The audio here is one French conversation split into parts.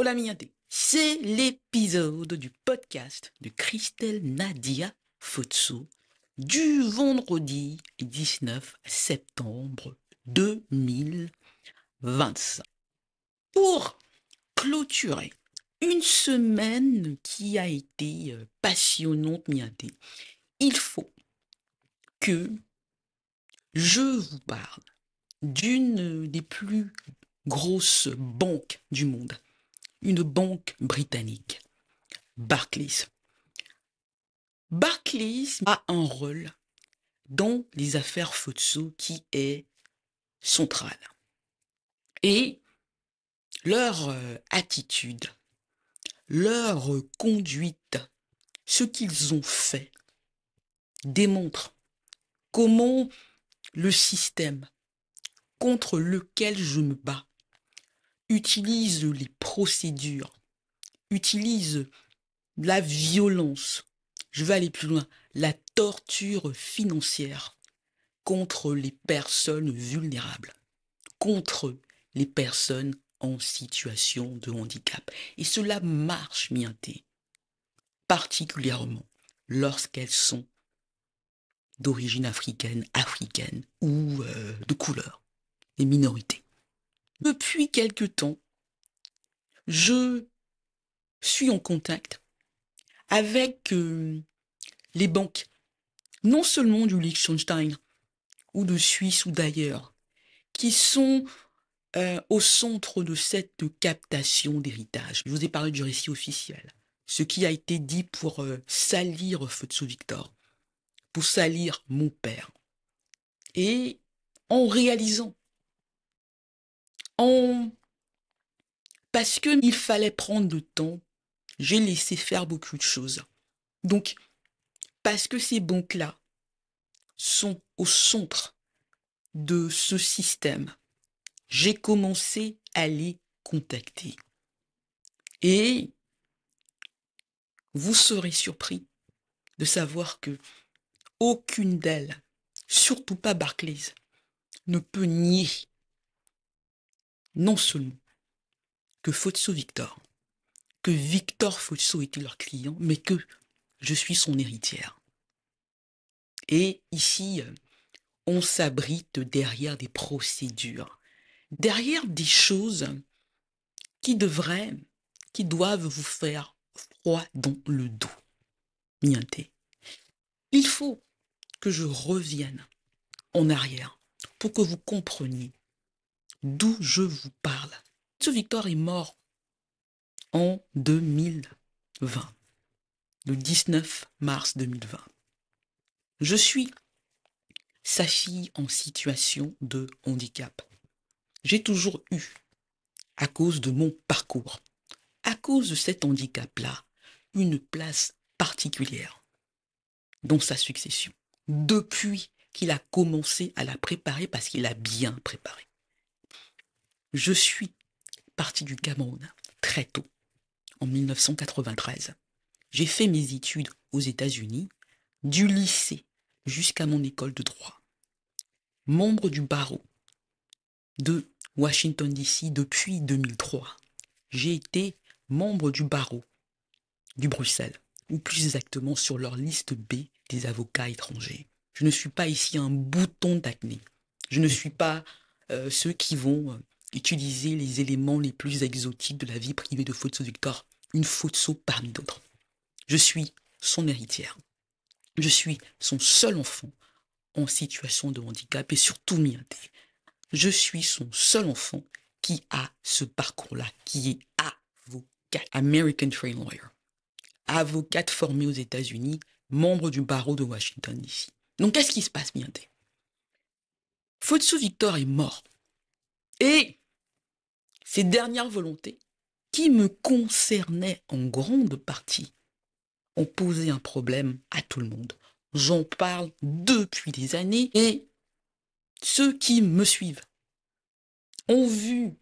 Voilà, Mignonté. C'est l'épisode du podcast de Christelle Nadia Futsu du vendredi 19 septembre 2025. Pour clôturer une semaine qui a été passionnante, Mignonté, il faut que je vous parle d'une des plus grosses banques du monde. Une banque britannique, Barclays. Barclays a un rôle dans les affaires Futsu qui est central. Et leur attitude, leur conduite, ce qu'ils ont fait, démontre comment le système contre lequel je me bats utilise les procédures, utilise la violence, je vais aller plus loin, la torture financière contre les personnes vulnérables, contre les personnes en situation de handicap. Et cela marche, Mignonté, particulièrement lorsqu'elles sont d'origine africaine ou de couleur, les minorités. Depuis quelque temps, je suis en contact avec les banques, non seulement du Liechtenstein ou de Suisse ou d'ailleurs, qui sont au centre de cette captation d'héritage. Je vous ai parlé du récit officiel, ce qui a été dit pour salir Futsu Victor, pour salir mon père. Et en réalisant, parce qu'il fallait prendre le temps, j'ai laissé faire beaucoup de choses. Donc, parce que ces banques-là sont au centre de ce système, j'ai commencé à les contacter. Et vous serez surpris de savoir que aucune d'elles, surtout pas Barclays, ne peut nier non seulement que Futsu Victor, que Victor Futsu était leur client, mais que je suis son héritière. Et ici, on s'abrite derrière des procédures, derrière des choses qui doivent vous faire froid dans le dos. Mignonté. Il faut que je revienne en arrière pour que vous compreniez d'où je vous parle. Ce Victor est mort en 2020, le 19 mars 2020. Je suis sa fille en situation de handicap. J'ai toujours eu, à cause de mon parcours, à cause de cet handicap-là, une place particulière dans sa succession, depuis qu'il a commencé à la préparer parce qu'il a bien préparé. Je suis partie du Cameroun très tôt, en 1993. J'ai fait mes études aux États-Unis, du lycée jusqu'à mon école de droit. Membre du barreau de Washington DC depuis 2003. J'ai été membre du barreau du Bruxelles, ou plus exactement sur leur liste B des avocats étrangers. Je ne suis pas ici un bouton d'acné. Je ne suis pas ceux qui vont utiliser les éléments les plus exotiques de la vie privée de Futsu Victor, une Futsu parmi d'autres. Je suis son héritière. Je suis son seul enfant en situation de handicap et surtout Mignonté. Je suis son seul enfant qui a ce parcours-là, qui est avocat, American Trained Lawyer, avocate formée aux États-Unis, membre du barreau de Washington DC. Donc qu'est-ce qui se passe, Mignonté? Futsu Victor est mort. Et ses dernières volontés, qui me concernaient en grande partie, ont posé un problème à tout le monde. J'en parle depuis des années et ceux qui me suivent ont vu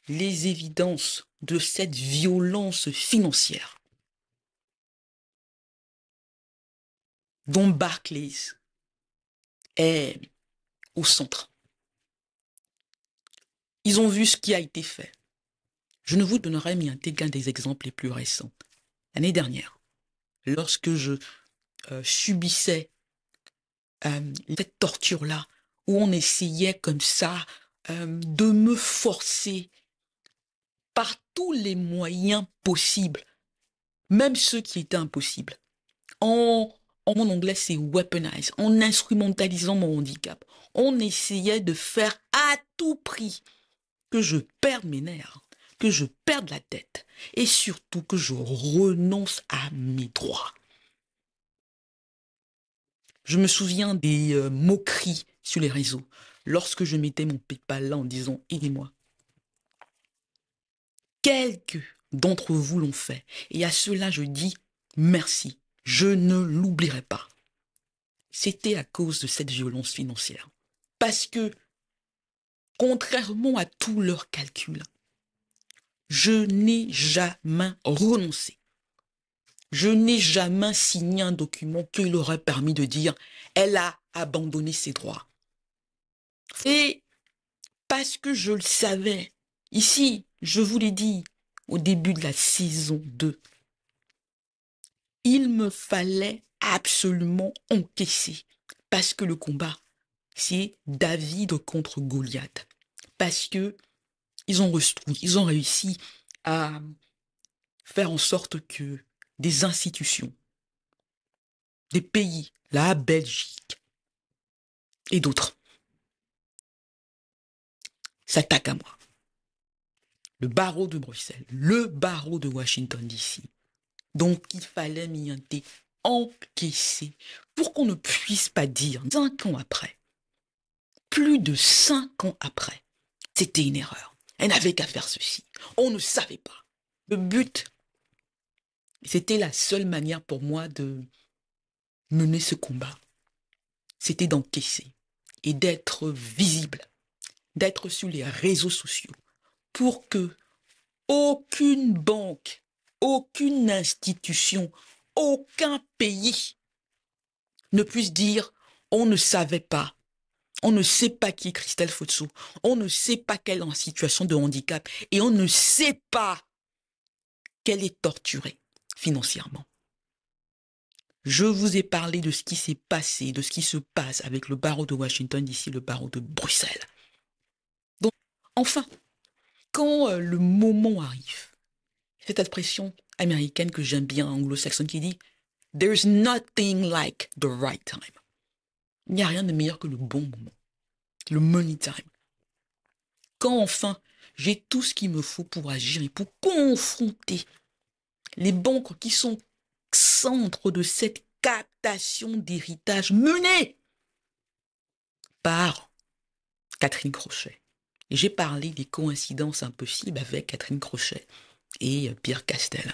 les évidences de cette violence financière dont Barclays est au centre. Ils ont vu ce qui a été fait. Je ne vous donnerai qu'un des exemples les plus récents. L'année dernière, lorsque je subissais cette torture-là, où on essayait comme ça de me forcer par tous les moyens possibles, même ceux qui étaient impossibles. En mon anglais, c'est weaponize, en instrumentalisant mon handicap. On essayait de faire à tout prix que je perde mes nerfs, que je perde la tête et surtout que je renonce à mes droits. Je me souviens des moqueries sur les réseaux lorsque je mettais mon PayPal là en disant « aidez-moi ». Quelques d'entre vous l'ont fait et à cela je dis merci, je ne l'oublierai pas. C'était à cause de cette violence financière. Parce que, contrairement à tous leurs calculs, je n'ai jamais renoncé. Je n'ai jamais signé un document qui leur aurait permis de dire « elle a abandonné ses droits ». Et parce que je le savais, ici, je vous l'ai dit, au début de la saison 2, il me fallait absolument encaisser. Parce que le combat, c'est David contre Goliath. Parce que ils ont réussi à faire en sorte que des institutions, des pays, la Belgique et d'autres, s'attaquent à moi. Le barreau de Bruxelles, le barreau de Washington DC. Donc il fallait m'y encaisser pour qu'on ne puisse pas dire 5 ans après, plus de 5 ans après, c'était une erreur. Elle n'avait qu'à faire ceci. On ne savait pas. Le but, c'était la seule manière pour moi de mener ce combat. C'était d'encaisser et d'être visible, d'être sur les réseaux sociaux pour que aucune banque, aucune institution, aucun pays ne puisse dire on ne savait pas. On ne sait pas qui est Christelle Fotso. On ne sait pas qu'elle est en situation de handicap. Et on ne sait pas qu'elle est torturée financièrement. Je vous ai parlé de ce qui s'est passé, de ce qui se passe avec le barreau de Washington DC, le barreau de Bruxelles. Donc, enfin, quand le moment arrive, cette expression américaine que j'aime bien, anglo-saxonne, qui dit « There's nothing like the right time ». Il n'y a rien de meilleur que le bon moment, le money time. Quand enfin, j'ai tout ce qu'il me faut pour agir et pour confronter les banques qui sont centre de cette captation d'héritage menée par Catherine Crochet. Et j'ai parlé des coïncidences impossibles avec Catherine Crochet et Pierre Castel.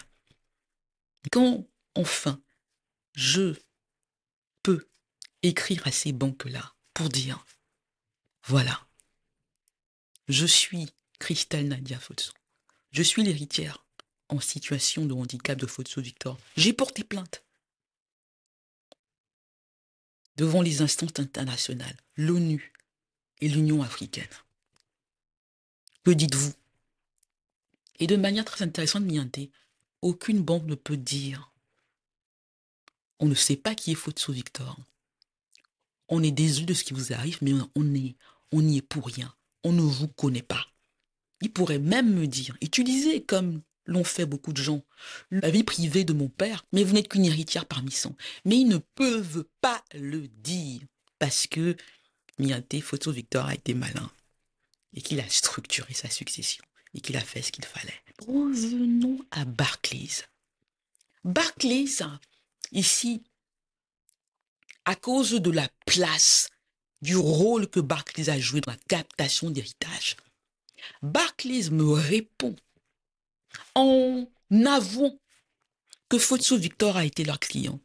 Quand, enfin, je peux écrire à ces banques-là pour dire, voilà, je suis Christelle Nadia Fotso. Je suis l'héritière en situation de handicap de Fotso Victor. J'ai porté plainte devant les instances internationales, l'ONU et l'Union africaine. Que dites-vous? Et de manière très intéressante, Mianté, aucune banque ne peut dire on ne sait pas qui est Fotso Victor. On est désolé de ce qui vous arrive, mais on n'y est pour rien. On ne vous connaît pas. Il pourrait même me dire, utilisez comme l'ont fait beaucoup de gens, la vie privée de mon père, mais vous n'êtes qu'une héritière parmi 100. Mais ils ne peuvent pas le dire parce que Mianté, Fotso Victor a été malin et qu'il a structuré sa succession et qu'il a fait ce qu'il fallait. Revenons à Barclays. Barclays, ici, à cause de la place, du rôle que Barclays a joué dans la captation d'héritage, Barclays me répond en avouant que Fotso Victor a été leur client,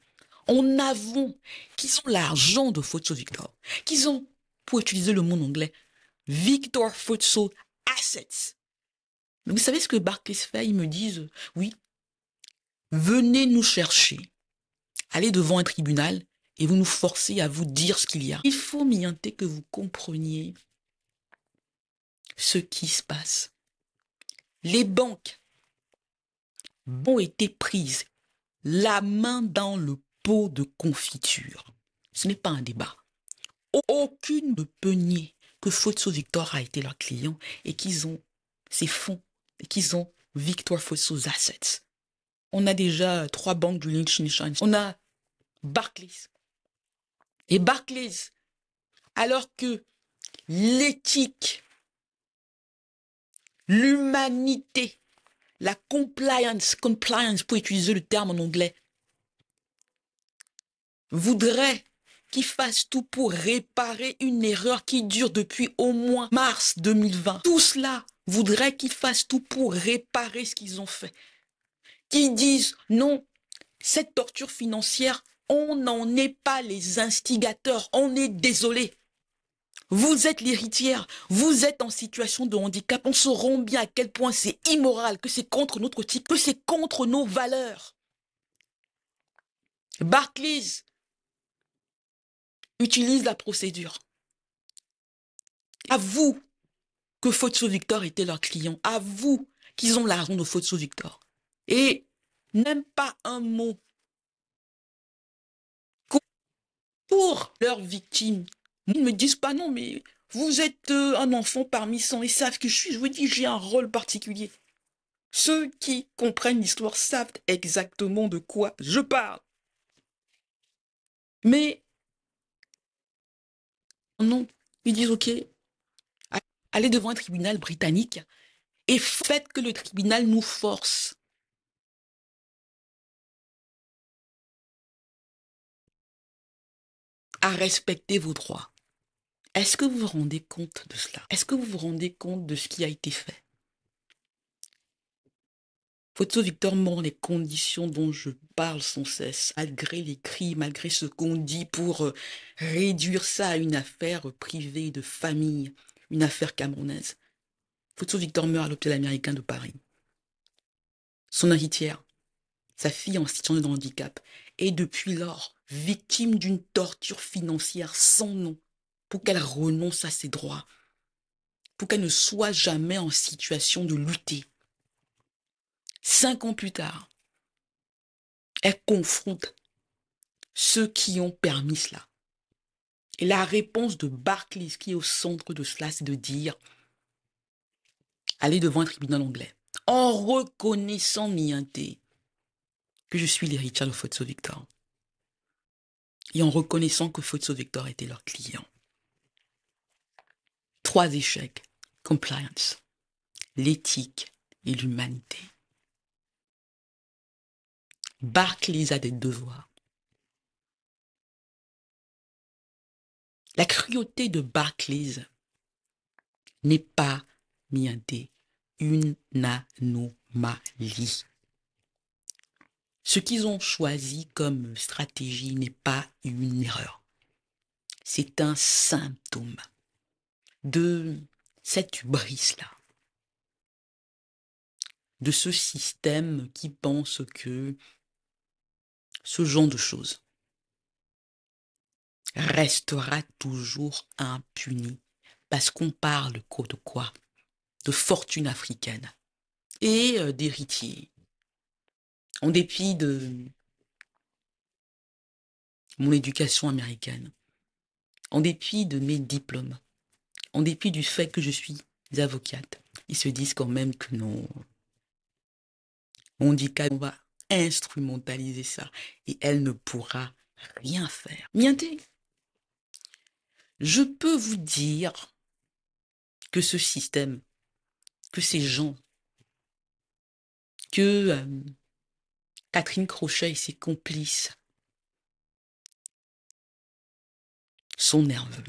en avouant qu'ils ont l'argent de Fotso Victor, qu'ils ont, pour utiliser le mot anglais, Victor Fotso Assets. Vous savez ce que Barclays fait? Ils me disent, oui, venez nous chercher, allez devant un tribunal et vous nous forcez à vous dire ce qu'il y a. Il faut, Mianté, que vous compreniez ce qui se passe. Les banques ont été prises la main dans le pot de confiture. Ce n'est pas un débat. Aucune ne peut nier que Fotso Victor a été leur client et qu'ils ont ces fonds et qu'ils ont Victor Fotso's assets. On a déjà 3 banques du Liechtenstein. On a Barclays. Et Barclays, alors que l'éthique, l'humanité, la compliance pour utiliser le terme en anglais, voudrait qu'ils fassent tout pour réparer une erreur qui dure depuis au moins mars 2020. Tout cela voudrait qu'ils fassent tout pour réparer ce qu'ils ont fait. Qu'ils disent non, cette torture financière, on n'en est pas les instigateurs, on est désolé. Vous êtes l'héritière, vous êtes en situation de handicap, on se rend bien à quel point c'est immoral, que c'est contre notre type, que c'est contre nos valeurs. Barclays utilise la procédure. Avoue que Fotso Victor était leur client. Avoue qu'ils ont l'argent de Fotso Victor. Et n'aime pas un mot pour leurs victimes. Ils ne me disent pas non, mais vous êtes un enfant parmi 100 et savent que je suis. Je vous dis, j'ai un rôle particulier. Ceux qui comprennent l'histoire savent exactement de quoi je parle. Mais non, ils disent ok, allez devant un tribunal britannique et faites que le tribunal nous force à respecter vos droits. Est-ce que vous vous rendez compte de cela? Est-ce que vous vous rendez compte de ce qui a été fait? Fotso Victor mort dans les conditions dont je parle sans cesse, malgré les cris, malgré ce qu'on dit pour réduire ça à une affaire privée de famille, une affaire camerounaise. Fotso Victor meurt à l'hôpital américain de Paris. Son héritière, sa fille en situation de handicap, est depuis lors victime d'une torture financière sans nom pour qu'elle renonce à ses droits, pour qu'elle ne soit jamais en situation de lutter. 5 ans plus tard, elle confronte ceux qui ont permis cela. Et la réponse de Barclays, qui est au centre de cela, c'est de dire allez devant un tribunal anglais, en reconnaissant mienté que je suis l'héritière de Fotso Victor, et en reconnaissant que Fotso Victor était leur client. 3 échecs: compliance, l'éthique et l'humanité. Barclays a des devoirs. La cruauté de Barclays n'est pas mienté, une anomalie. Ce qu'ils ont choisi comme stratégie n'est pas une erreur. C'est un symptôme de cette hubris-là, de ce système qui pense que ce genre de choses restera toujours impuni parce qu'on parle de quoi? De fortune africaine et d'héritiers. En dépit de mon éducation américaine, en dépit de mes diplômes, en dépit du fait que je suis avocate, ils se disent quand même que non, handicap, on va instrumentaliser ça et elle ne pourra rien faire. Mienté, je peux vous dire que ce système, que ces gens, que Catherine Crochet et ses complices sont nerveux.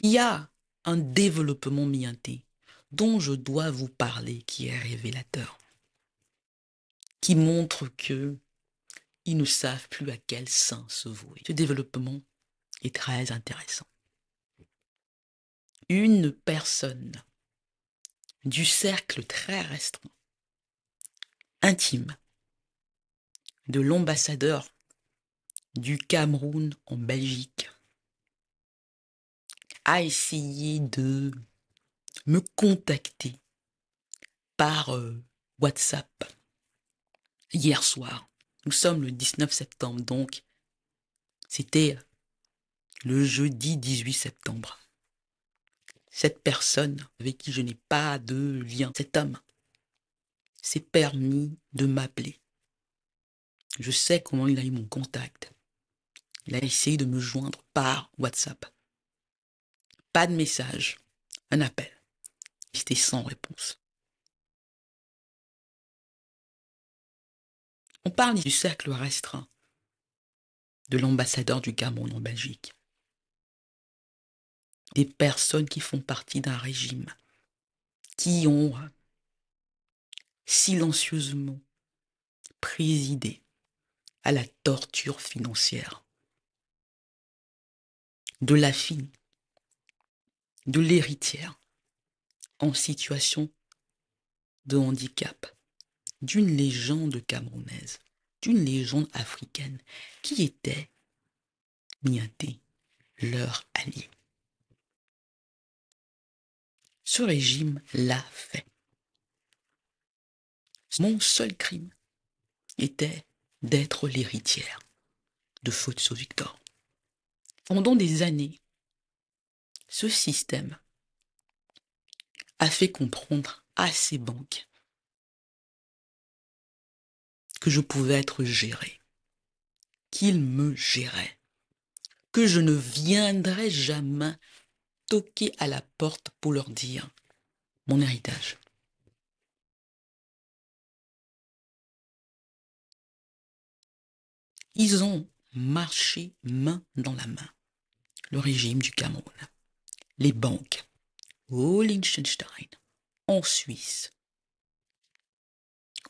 Il y a un développement mienté dont je dois vous parler qui est révélateur, qui montre que ils ne savent plus à quel sein se vouer. Ce développement est très intéressant. Une personne du cercle très restreint, intime, de l'ambassadeur du Cameroun en Belgique, a essayé de me contacter par WhatsApp hier soir. Nous sommes le 19 septembre, donc c'était le jeudi 18 septembre. Cette personne avec qui je n'ai pas de lien, cet homme, s'est permis de m'appeler. Je sais comment il a eu mon contact. Il a essayé de me joindre par WhatsApp. Pas de message, un appel. C'était sans réponse. On parle du cercle restreint de l'ambassadeur du Cameroun en Belgique. Des personnes qui font partie d'un régime, qui ont silencieusement présidé à la torture financière de la fille, de l'héritière en situation de handicap, d'une légende camerounaise, d'une légende africaine qui était Nianté, leur allié. Ce régime l'a fait. Mon seul crime était d'être l'héritière de Fotso Victor. Pendant des années, ce système a fait comprendre à ces banques que je pouvais être géré, qu'ils me géraient, que je ne viendrais jamais toquer à la porte pour leur dire mon héritage. Ils ont marché main dans la main, le régime du Cameroun, les banques, au Liechtenstein, en Suisse,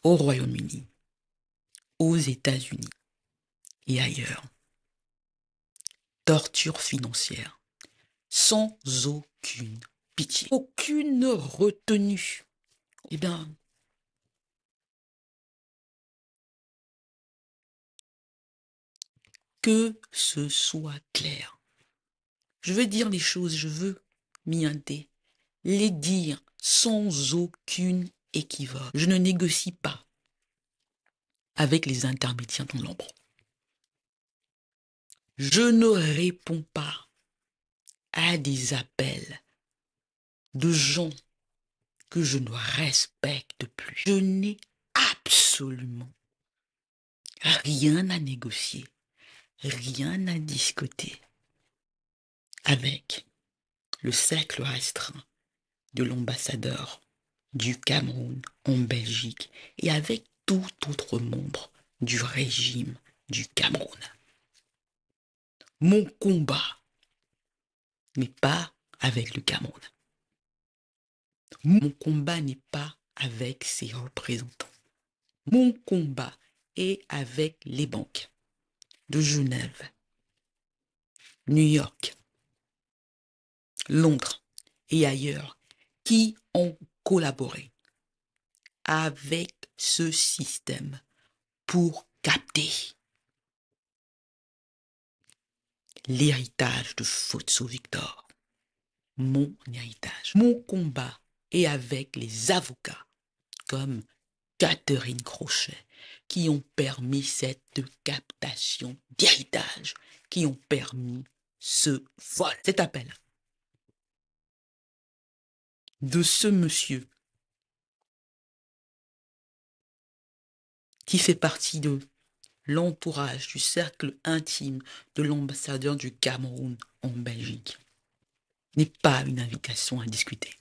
au Royaume-Uni, aux États-Unis et ailleurs. Torture financière, sans aucune pitié, aucune retenue. Eh bien, que ce soit clair. Je veux dire les choses, je veux m'y inter, les dire sans aucune équivoque. Je ne négocie pas avec les intermédiaires dans l'ombre. Je ne réponds pas à des appels de gens que je ne respecte plus. Je n'ai absolument rien à négocier, rien à discuter avec le cercle restreint de l'ambassadeur du Cameroun en Belgique et avec tout autre membre du régime du Cameroun. Mon combat n'est pas avec le Cameroun. Mon combat n'est pas avec ses représentants. Mon combat est avec les banques de Genève, New York, Londres et ailleurs qui ont collaboré avec ce système pour capter l'héritage de Fotso Victor. Mon héritage. Mon combat est avec les avocats comme Catherine Crochet qui ont permis cette captation d'héritage, qui ont permis ce vol, cet appel de ce monsieur qui fait partie de l'entourage du cercle intime de l'ambassadeur du Cameroun en Belgique n'est pas une invitation à discuter.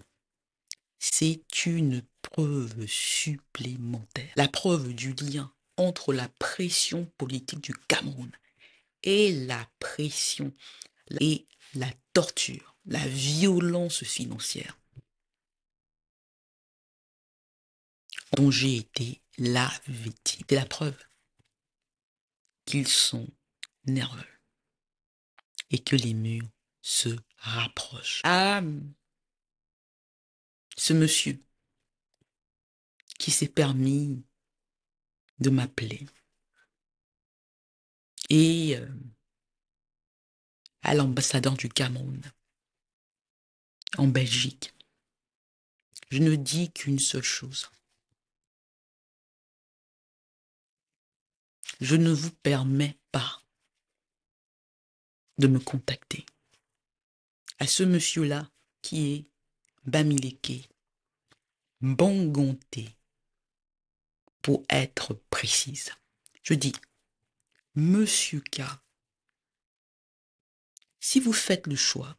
C'est une preuve supplémentaire, la preuve du lien entre la pression politique du Cameroun et la pression et la torture, la violence financière dont j'ai été la victime. C'est la preuve qu'ils sont nerveux et que les murs se rapprochent. Ah, ce monsieur qui s'est permis de m'appeler et à l'ambassadeur du Cameroun en Belgique Je ne dis qu'une seule chose. Je ne vous permets pas de me contacter. À ce monsieur-là qui est Bamileke, Bangonté, pour être précise. Je dis, Monsieur K, si vous faites le choix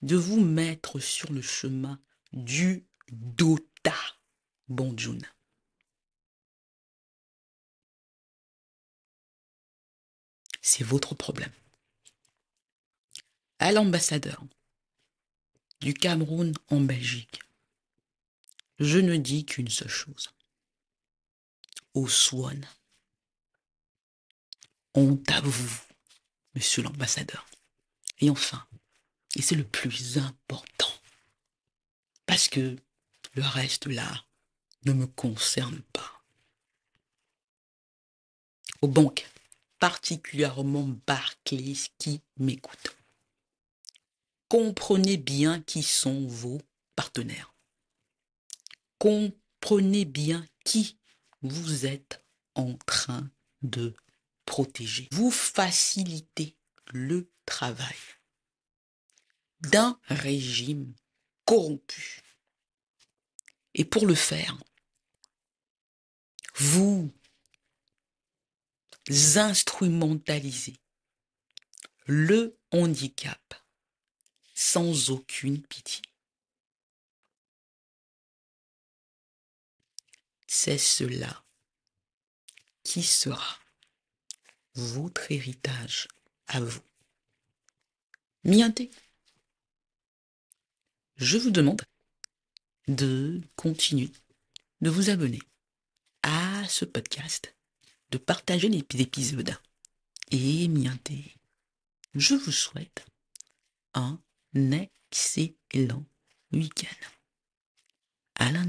de vous mettre sur le chemin du Dota Bonjoun, c'est votre problème. À l'ambassadeur du Cameroun en Belgique, je ne dis qu'une seule chose. Au Swan, honte à vous, monsieur l'ambassadeur. Et enfin, et c'est le plus important, parce que le reste là ne me concerne pas. Aux banques, particulièrement Barclays qui m'écoutent, comprenez bien qui sont vos partenaires. Comprenez bien qui vous êtes en train de protéger. Vous facilitez le travail d'un régime corrompu. Et pour le faire, vous instrumentalisez le handicap sans aucune pitié. C'est cela qui sera votre héritage à vous. Mienté, je vous demande de continuer, de vous abonner à ce podcast, de partager les épisodes. Et mienté, je vous souhaite un excellent week-end. À lundi.